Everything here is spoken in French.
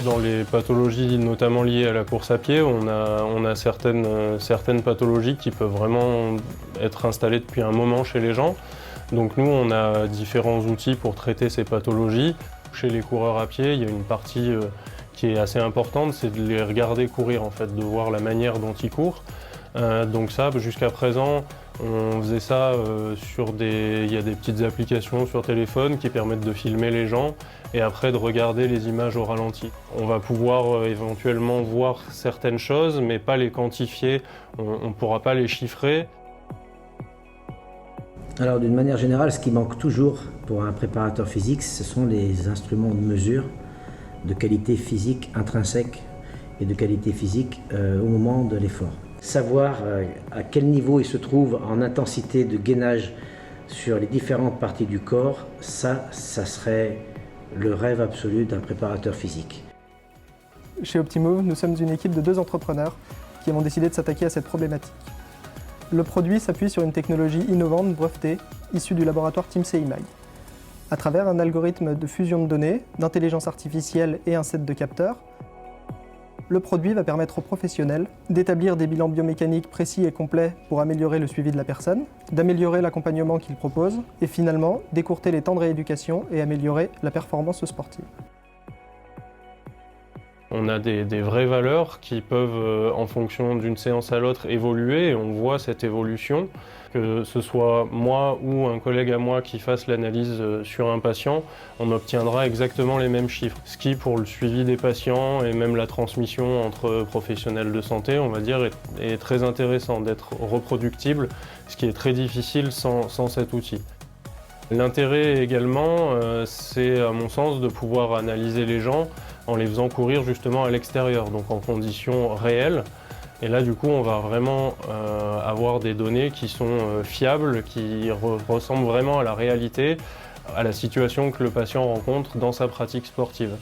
Dans les pathologies notamment liées à la course à pied, on a certaines pathologies qui peuvent vraiment être installées depuis un moment chez les gens. Donc nous, on a différents outils pour traiter ces pathologies. Chez les coureurs à pied, il y a une partie qui est assez importante, c'est de les regarder courir en fait, de voir la manière dont ils courent. Donc ça, jusqu'à présent, on faisait ça il y a des petites applications sur téléphone qui permettent de filmer les gens et après de regarder les images au ralenti. On va pouvoir éventuellement voir certaines choses, mais pas les quantifier, on ne pourra pas les chiffrer. Alors d'une manière générale, ce qui manque toujours pour un préparateur physique, ce sont les instruments de mesure de qualité physique intrinsèque et de qualité physique au moment de l'effort. Savoir à quel niveau il se trouve en intensité de gainage sur les différentes parties du corps, ça serait le rêve absolu d'un préparateur physique. Chez Optimo, nous sommes une équipe de 2 entrepreneurs qui ont décidé de s'attaquer à cette problématique. Le produit s'appuie sur une technologie innovante brevetée issue du laboratoire TeamCIMAG. À travers un algorithme de fusion de données, d'intelligence artificielle et un set de capteurs, le produit va permettre aux professionnels d'établir des bilans biomécaniques précis et complets pour améliorer le suivi de la personne, d'améliorer l'accompagnement qu'il propose et finalement d'écourter les temps de rééducation et améliorer la performance sportive. On a des vraies valeurs qui peuvent, en fonction d'une séance à l'autre, évoluer et on voit cette évolution. Que ce soit moi ou un collègue à moi qui fasse l'analyse sur un patient, on obtiendra exactement les mêmes chiffres. Ce qui, pour le suivi des patients et même la transmission entre professionnels de santé, on va dire, est très intéressant d'être reproductible, ce qui est très difficile sans cet outil. L'intérêt également, c'est à mon sens de pouvoir analyser les gens en les faisant courir justement à l'extérieur, donc en conditions réelles. Et là, du coup, on va vraiment avoir des données qui sont fiables, qui ressemblent vraiment à la réalité, à la situation que le patient rencontre dans sa pratique sportive.